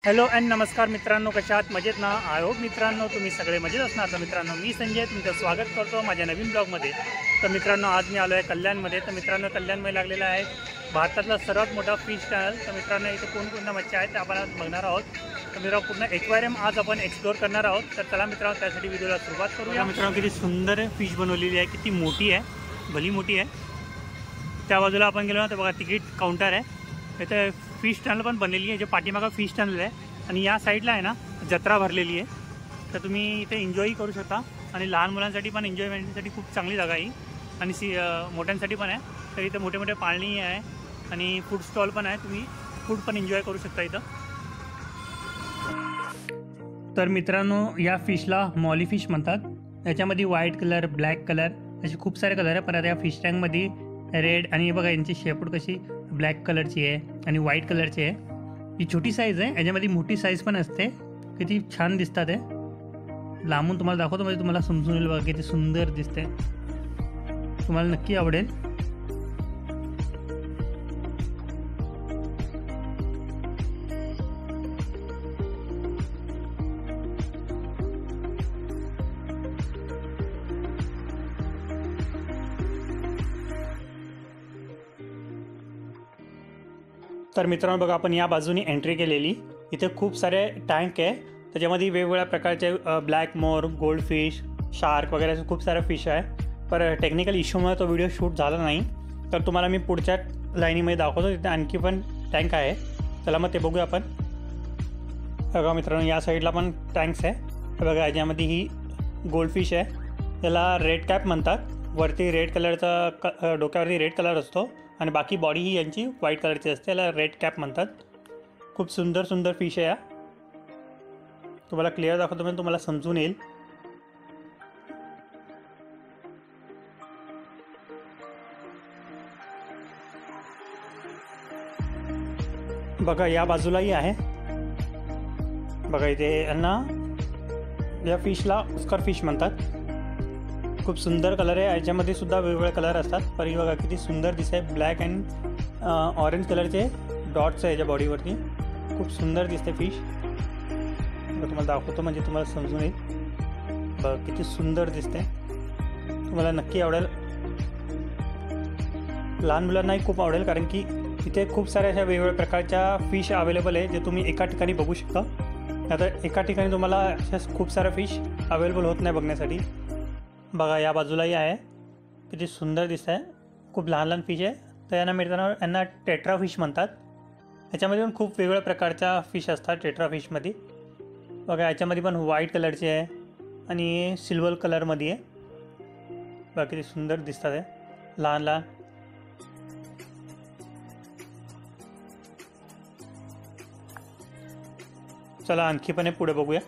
Hello and नमस्कार मित्रांनो, कशा आहात? मजेत ना? आय होप मित्रांनो तुम्ही सगळे मजेत असणार. तर मित्रांनो, मी संजय तुमचं स्वागत करतो माझ्या नवीन ब्लॉगमध्ये. तर मित्रांनो, आज मी आलो आहे कल्याणमध्ये. तर मित्रांनो, कल्याणमध्ये लागलेला आहे भारतातला सर्वात मोठा फिश टनल. तर मित्रांनो, इथे कोणकोणत्या मच्छ्या आहेत ते आपण आज बघणार आहोत. तर मित्रांनो, पूर्ण एक्वेरियम आज आपण एक्सप्लोर करणार आहोत. तर चला मित्रांनो, त्यासाठी व्हिडिओला सुरुवात करूया. मित्रांनो, किती सुंदर फिश बनवलेली आहे, किती मोठी आहे, भली मोठी आहे. त्या बाजूला आपण गेलो ना तर बघा तिकीट काउंटर आहे. इथे फिश टनल पण बनलेली आहे, जे पाठीमागं फिश टनल आहे. आणि या साईडला आहे ना जत्रा भरलेली आहे. तर तुम्ही इथे एन्जॉय करू शकता. आणि लहान मुलांसाठी पण एन्जॉयमेंटसाठी खूप चांगली जागा आहे. आणि मोठ्यांसाठी पण आहे. तर इथे मोठे मोठे पाळणी आहे आणि फूड स्टॉल पण आहे. तुम्ही फूड पण एन्जॉय करू शकता इथं. तर मित्रांनो, या फिशला मॉली फिश म्हणतात. याच्यामध्ये व्हाईट कलर, ब्लॅक कलर असे खूप सारे कलर आहे. परत या फिश टँकमध्ये रेड आणि बघा यांची शेपूट कशी ब्लॅक कलरची आहे आणि व्हाईट कलरची आहे. ही छोटी साईज आहे. याच्यामध्ये मोठी साईज पण असते. किती छान दिसतात आहे. लांबून तुम्हाला दाखवतो म्हणजे तुम्हाला समजून येईल बघा किती सुंदर दिसते. तुम्हाला नक्की आवडेल. तर मित्रांनो बघा, आपण या बाजूने एंट्री केलेली. इथे खूप सारे टँक आहे. त्याच्यामध्ये वेगवेगळ्या प्रकारचे ब्लॅक मोर, गोल्ड फिश, शार्क वगैरे असे खूप सारे फिश आहे. पर टेक्निकल इश्यूमुळे तो व्हिडिओ शूट झाला नाही. तर तुम्हाला मी पुढच्या लाईनीमध्ये दाखवतो. तिथे आणखी पण टँक आहे. चला मग ते बघूया आपण. बघा मित्रांनो, या साईडला पण टँक्स आहे. बघा याच्यामध्ये ही गोल्ड फिश आहे. याला रेड कॅप म्हणतात. वरती रेड कलरचा डोक्यावरती रेड कलर असतो आणि बाकी बॉडी ही यांची व्हाईट कलरची असते. याला रेड कॅप म्हणतात. खूप सुंदर सुंदर फिश आहे. तुम्हाला क्लिअर दाखवतो म्हणजे तुम्हाला समजून येईल. बघा या बाजूलाही आहे. बघा इथे यांना या फिशला ऑस्कर फिश म्हणतात. खूप सुंदर कलर आहे. याच्यामध्ये सुद्धा वेगवेगळे कलर असतात. पण ही बघा किती सुंदर दिसते. ब्लॅक अँड ऑरेंज कलरचे डॉट्स आहे याच्या बॉडीवरती. खूप सुंदर दिसते फिश. तुम्हाला दाखवतो म्हणजे तुम्हाला समजून येईल. बघा किती सुंदर दिसते. तुम्हाला नक्की आवडेल. लहान मुलांनाही खूप आवडेल, कारण की इथे खूप साऱ्या अशा वेगवेगळ्या प्रकारच्या फिश अवेलेबल आहे जे तुम्ही एका ठिकाणी बघू शकता. आता एका ठिकाणी तुम्हाला अशा खूप साऱ्या फिश अवेलेबल होत नाही बघण्यासाठी. बघा या बाजूलाही आहे. किती सुंदर दिसत आहे. खूप लहान लहान फिश आहे. तर यांना मिळताना यांना टेट्रा फिश म्हणतात. याच्यामध्ये पण खूप वेगवेगळ्या प्रकारच्या फिश असतात टेट्रा फिशमध्ये. बघा याच्यामध्ये पण व्हाईट कलरची आहे आणि सिल्वर कलरमध्ये आहे. बघा किती सुंदर दिसतात आहे, लहान लहान. चला आणखी पण पुढे बघूया.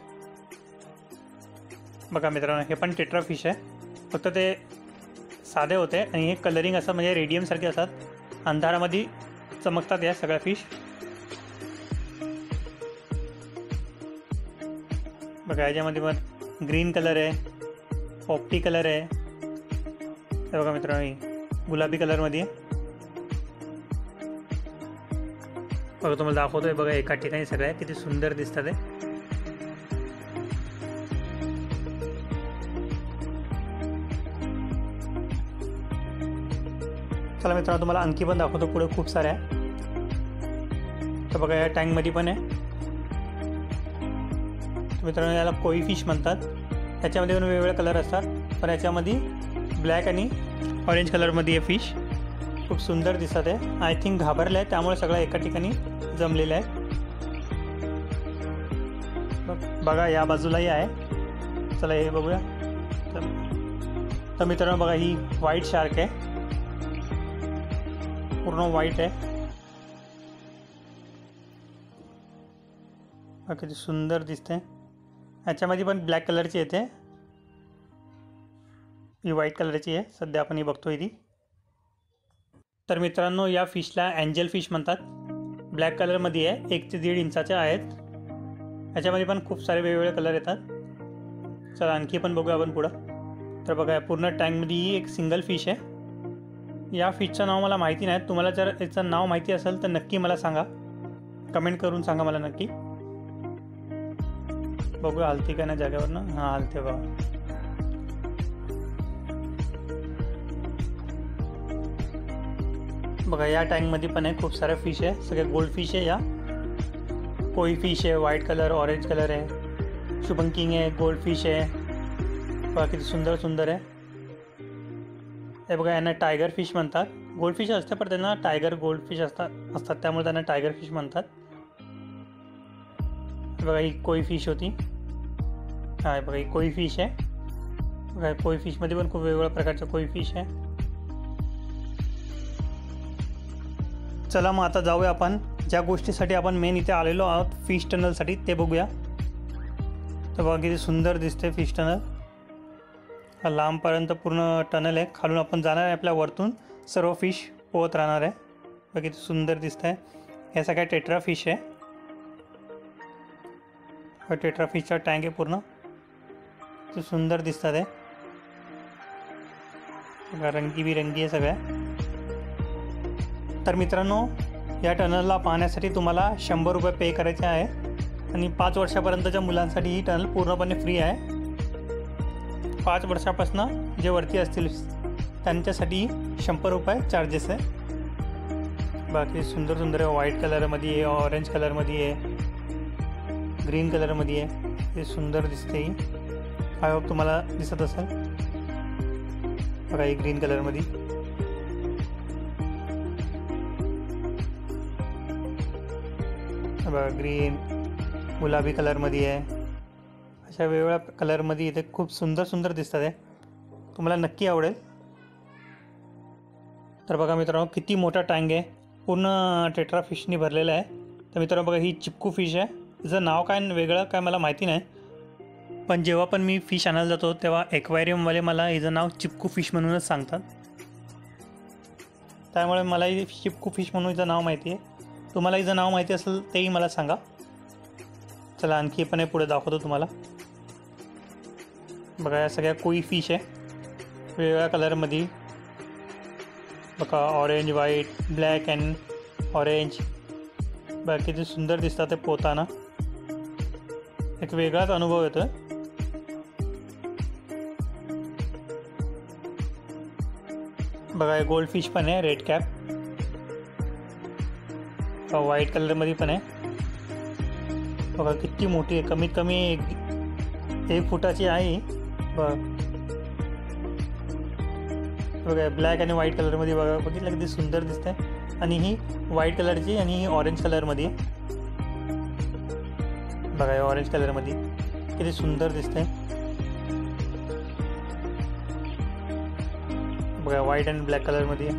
बघा मित्रांनो, हे पण टेट्रा फिश आहे. फक्त ते साधे होते आणि हे कलरिंग असं म्हणजे रेडियमसारखे असतात. अंधारामध्ये चमकतात या सगळ्या फिश. बघा याच्यामध्ये पण ग्रीन कलर आहे, पॉप्टी कलर आहे. हे बघा मित्रांनो, ही गुलाबी कलरमध्ये आहे. बघा तुम्हाला दाखवतोय. बघा एका ठिकाणी सगळ्या किती सुंदर दिसतात आहे. चला मित्रांनो, तुम्हाला आणखी पण दाखवतो पुढे खूप साऱ्या. तर बघा या टँकमध्ये पण आहे. मित्रांनो याला कोई फिश म्हणतात. याच्यामध्ये पण वेगवेगळे कलर असतात. पण याच्यामध्ये ब्लॅक आणि ऑरेंज कलरमध्ये आहे फिश. खूप सुंदर दिसत आहे. आय थिंक घाबरले आहे, त्यामुळे सगळं एका ठिकाणी जमलेलं आहे. बघा या बाजूलाही आहे. चला हे बघूया. तर मित्रांनो बघा, ही व्हाईट शार्क आहे. पूर्ण व्हाईट आहे. किती सुंदर दिसते. ह्याच्यामध्ये पण ब्लॅक कलरची येते. ही व्हाईट कलरची आहे. सध्या आपण ही बघतोय ती. तर मित्रांनो, या फिशला एंजल फिश म्हणतात. ब्लॅक कलरमध्ये आहे. 1 ते 1.5 इंचाच्या आहेत. ह्याच्यामध्ये पण खूप सारे वेगवेगळे कलर येतात. चला आणखी पण बघूया आपण पुढं. तर बघा पूर्ण टँकमध्ये ही एक सिंगल फिश आहे. या फिशचं नाव मला माहिती नाही. तुम्हाला जर याचं नाव माहिती असेल तर नक्की मला सांगा. कमेंट करून सांगा मला नक्की. बघूया हलती का नाही जागेवर ना. हां हलते बघा. बघा या टँकमध्ये पण आहे खूप सारे फिश आहे. सगळे गोल्ड फिश आहे. या कोई फिश आहे, व्हाईट कलर, ऑरेंज कलर आहे, शुभम किंग आहे, गोल्ड फिश आहे. बघा किती सुंदर सुंदर आहे. हे बघा यांना टायगर फिश म्हणतात. गोल्ड फिश असते पण त्यांना टायगर गोल्ड फिश असतात त्यामुळे त्यांना टायगर फिश म्हणतात. बघा ही कोई फिश होती. हा बघा ही कोई फिश आहे. बघा कोई फिशमध्ये पण खूप वेगवेगळ्या प्रकारचे कोई फिश आहे. चला मग आता जाऊया आपण ज्या गोष्टीसाठी आपण मेन इथे आलेलो आहोत फिश टनलसाठी ते बघूया. तर बघा किती सुंदर दिसते फिश टनल. हा लांबपर्यंत पूर्ण टनल आहे. खालून आपण जाणार आहे, आपल्या वरतून सर्व फिश पोहत राहणार आहे. बघा किती सुंदर दिसत आहे. हे सगळ्या टेट्रा फिश आहे. हा टेट्रा फिशचा टँक आहे पूर्ण. किती सुंदर दिसतात आहे. बघा रंगीबिरंगी आहे सगळ्या. तर मित्रांनो या टनलला पाहण्यासाठी तुम्हाला 100 रुपये पे करायचे आहे आणि 5 वर्षापर्यंतच्या मुलांसाठी ही टनल पूर्णपणे फ्री आहे. 5 वर्षापासून जे वरती असतील त्यांच्यासाठी 100 रुपये चार्जेस आहे. बाकी सुंदर सुंदर आहे. व्हाईट कलरमध्ये आहे, ऑरेंज कलरमध्ये आहे, ग्रीन कलरमध्ये आहे. हे सुंदर दिसते. आय होप तुम्हाला दिसत असेल. बघा ही ग्रीन कलरमध्ये. बघा ग्रीन, गुलाबी कलरमध्ये आहे. अशा वेगवेगळ्या कलरमध्ये इथे खूप सुंदर सुंदर दिसतात आहे. तुम्हाला नक्की आवडेल. तर बघा मित्रांनो किती मोठा टँक आहे. पूर्ण टेट्रा फिशनी भरलेला आहे. तर मित्रांनो बघा ही चिपकू फिश आहे. तिचं नाव काय वेगळं काय मला माहिती नाही, पण जेव्हा पण मी फिश आणायला जातो तेव्हा ॲक्वेरियमवाले मला हिचं नाव चिपकू फिश म्हणूनच सांगतात. त्यामुळे मला ही चिपकू फिश म्हणून हिचं नाव माहिती आहे. तुम्हाला हिचं नाव माहिती असेल तेही मला सांगा. चला आणखी पण पुढे दाखवतो तुम्हाला. बघा या सगळ्या कोई फिश आहे वेगवेगळ्या कलरमध्ये. बघा orange, white, black and orange. बघा किती सुंदर दिसतात ते पोहताना. एक वेगळाच अनुभव येतो. बघा हे गोल्ड फिश पण आहे, रेड कॅप. व्हाईट कलरमध्ये पण आहे. बघा किती मोठी आहे. कमीत कमी 1 फुटाची आहे. बघा ब्लॅक आणि व्हाईट कलरमध्ये बघा बघितलं किती सुंदर दिसते. आणि ही व्हाईट कलरची आणि ही ऑरेंज कलरमध्ये. बघा या ऑरेंज कलरमध्ये किती सुंदर दिसते. बघा व्हाईट अँड ब्लॅक कलरमध्ये.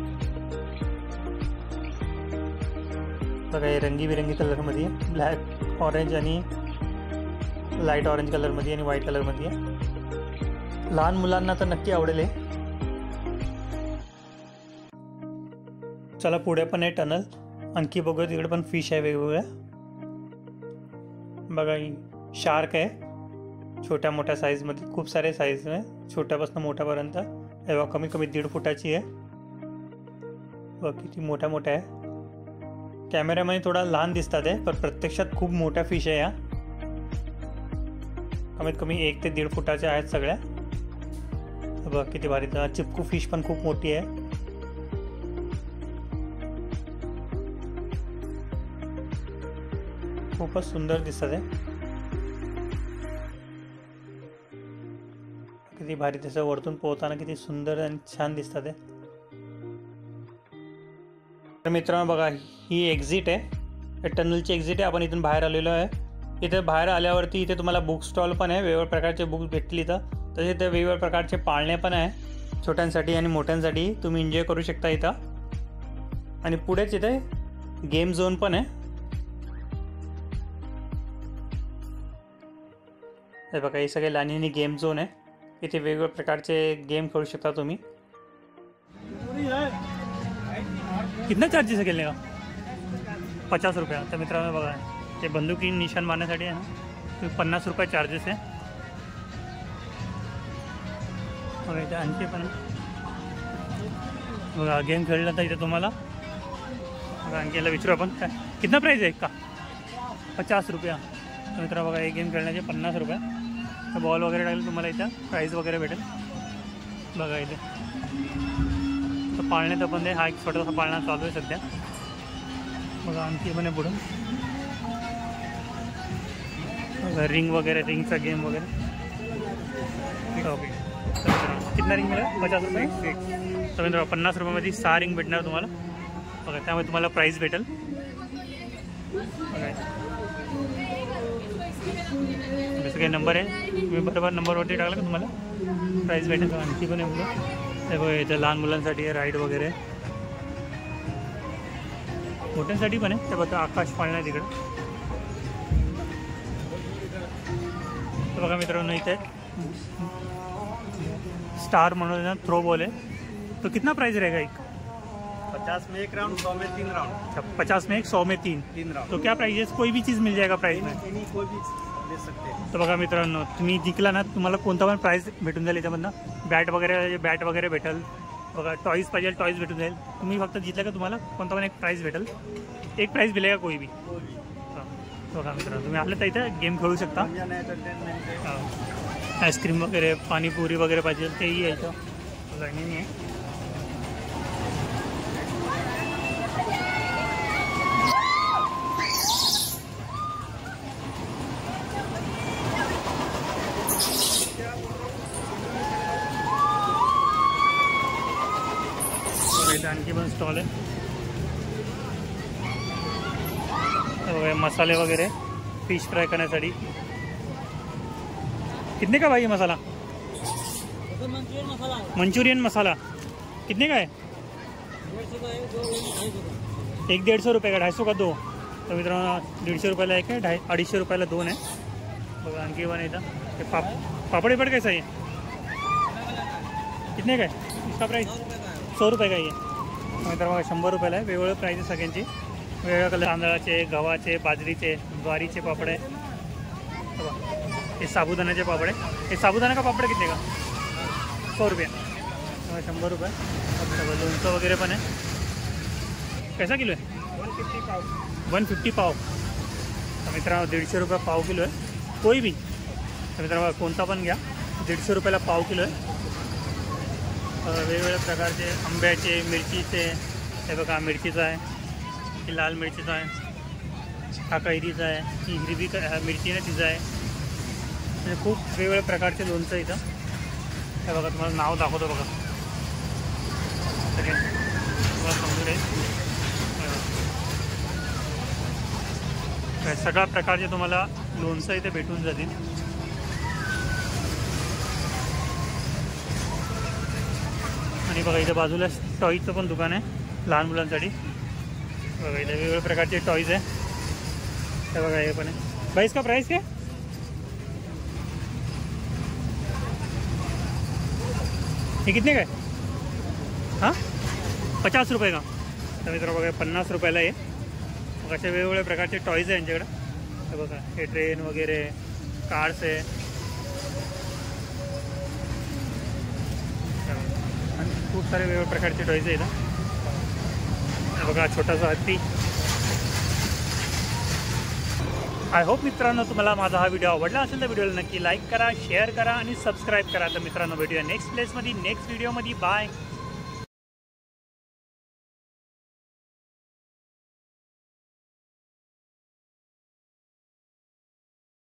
बघा हे रंगीबिरंगी कलरमध्ये. ब्लॅक, ऑरेंज आणि लाईट ऑरेंज कलरमध्ये आणि व्हाईट कलरमध्ये. लहान मुलांना तर नक्की आवडेल. चला पुढे पण आहे टनल. आणखी बघूया तिकडे पण फिश आहे वेगवेगळ्या. बघा ही शार्क आहे छोट्या मोठ्या साईजमध्ये. खूप सारे साईज आहे छोट्यापासून मोठ्यापर्यंत. तेव्हा कमी कमी 1.5 फुटाची आहे. बघ किती मोठ्या मोठ्या आहे. कॅमेऱ्यामध्ये थोडा लहान दिसतात आहे पण प्रत्यक्षात खूप मोठ्या फिश आहे. या कमीत कमी 1 ते 1.5 फुटाच्या आहेत सगळ्या. बघ किती भारी. चिपकू फिश पण खूप मोठी आहे. खूपच सुंदर दिसतात आहे. किती भारी त्याचं वरतून पोहताना किती सुंदर आणि छान दिसतात आहे. तर मित्रांनो बघा ही एक्झिट आहे. टनलची एक्झिट आहे. आपण इथून बाहेर आलेलो आहे. इथे बाहेर आल्यावरती इथे तुम्हाला बुक स्टॉल पण आहे. वेगवेगळ्या प्रकारचे बुक्स भेटतील इथं. तसे इथे वेगवेगळ्या प्रकारचे पाळणे पण आहे छोट्यांसाठी आणि मोठ्यांसाठी. तुम्ही एन्जॉय करू शकता इथं. आणि पुढेच इथे गेम झोन पण आहे. हे बघा हे सगळे लाईनीने गेम झोन आहे. इथे वेगवेगळ्या प्रकारचे गेम खेळू शकता तुम्ही. कितना चार्जेस है खेलने का? 50 रुपये. तर मित्रांनो बघा ते बंदुकी निशाण मारण्यासाठी आहे ना 50 रुपये चार्जेस आहे. बघा इथे आणखी पण बघा गेम खेळला तर इथे तुम्हाला बघा आणखी याला विचारू आपण काय कितना प्राईज आहे का? 50 रुपया. तर मित्रांनो बघा एक गेम खेळण्याचे 50 रुपये. तर बॉल वगैरे टाकले तुम्हाला इथं प्राईज वगैरे भेटेल. बघा इथे तर पाळण्यात पण हा एक छोटासा पाळणा चालू आहे सध्या. बघा आणखी पण आहे पुढून रिंग वगैरे, रिंगचा गेम वगैरे. ओके कितना रिंग मिळेल? 50 रुपये. तर मित्रांनो 50 रुपयामध्ये 6 रिंग भेटणार तुम्हाला. बघा त्यामुळे तुम्हाला प्राईज भेटेल. जसं काही नंबर आहे तुम्ही बरोबर नंबरवरती टाकला का तुम्हाला प्राईज भेटेल. आणखी पण आहे मुलं ते बघा इथं लहान मुलांसाठी आहे राईड वगैरे, मोठ्यांसाठी पण आहे. ते बघा आकाश पाळणा आहे तिकडं. तर बघा मित्रांनो इथे स्टार म्हणून थ्रो बॉल है. तो कितना प्राइस रहेगा? एक 50 में 1 राउंड, 100 में 3 राउंड. 50 में 1, 100 में 3 राउंड. तो क्या प्राइस है? कोई भी चीज़ मिल जाएगा प्राइस में? कोई भी ले सकते हैं. तर बघा मित्रांनो तुम्ही जिंकला ना तुम्हाला कोणता पण प्राइस भेटून जाईल याच्यामधनं. बॅट वगैरे भेटेल. बघा टॉईज पाहिजे टॉईज भेटून जाईल. तुम्ही फक्त जिंकलं का तुम्हाला कोणता पण एक प्राइस भेटेल. एक प्राइस मिळेल कोई भी. बघा मित्रांनो तुम्ही आलं तर इथं गेम खेळू शकता. आईस्क्रीम वगैरे, पाणीपुरी वगैरे पाहिजे तेही आहे इथं. बघा नाही आहे. आणखी पण स्टॉल आहे. मसाले वगैरे फिश फ्राय करण्यासाठी. कितने का भाई ये मसाला? मंचूरियन मसाला कितने का है? 150 रुपये का, 250 का 2. तर मित्रांनो 150 रुपयाला एक आहे, 250 रुपयाला 2 आहे. बघा आणखी पण येतं ते पापड़ी पड़ कैसा है? कितने का है इसका प्राइस? 100 रुपये का आहे. मित्रांनो बघा 100 रुपयाला आहे. वेगवेगळे प्राइस आहे सगळ्यांची. वेगवेगळ्या कलर तांदळाचे, गव्हाचे, बाजरीचे, ज्वारीचे पापड आहे. ये साबुदाण्याचे पापड आहे. ये साबुदाना का पापड कितने का? 100 रुपये. 100 रुपये. लोणचं वगैरे पण आहे. कैसा किलो आहे? 150 पाव. तर मित्रांनो 150 रुपये पाव किलो आहे कोई भी. तर मित्रांनो कोणता पण घ्या 150 रुपयाला पाव किलो आहे. वेगवेगळ्या प्रकारचे आंब्याचे, मिरचीचे, हे बघा मिरचीचा आहे, ही लाल मिरचीचा आहे, हा कैरीचा आहे, ही हिरवी मिरची आहे तिचं आहे. म्हणजे खूप वेगवेगळ्या प्रकारचे लोणचं इथं. हे बघा तुम्हाला नाव दाखवतो बघा सगळे तुम्हाला समजून येईल. सगळ्या प्रकारचे तुम्हाला लोणचं इथे भेटून जातील. आणि बघा इथं बाजूला टॉईजचं पण दुकान आहे लहान मुलांसाठी. बघा इथे वेगवेगळ्या प्रकारचे टॉईज आहे. हे बघा हे पण आहे. भाई इसका प्राइस क्या? हे कितने का आहे? हां 50 रुपये का. तर मित्रांनो बघा 50 रुपयाला आहे. मग अशा वेगवेगळ्या प्रकारचे टॉईज आहे यांच्याकडं. हे बघा हे ट्रेन वगैरे, कार्स आहे. आणि खूप सारे वेगवेगळ्या प्रकारचे टॉईज आहे इथं. बघा छोटासा हत्ती. आय होप मित्रांनो तुम्हाला माझा हा व्हिडिओ आवडला असेल तर व्हिडिओला नक्की लाईक करा, शेअर करा आणि सबस्क्राईब करा. तर मित्रांनो भेटूया नेक्स्ट प्लेसमध्ये नेक्स्ट व्हिडिओमध्ये. बाय.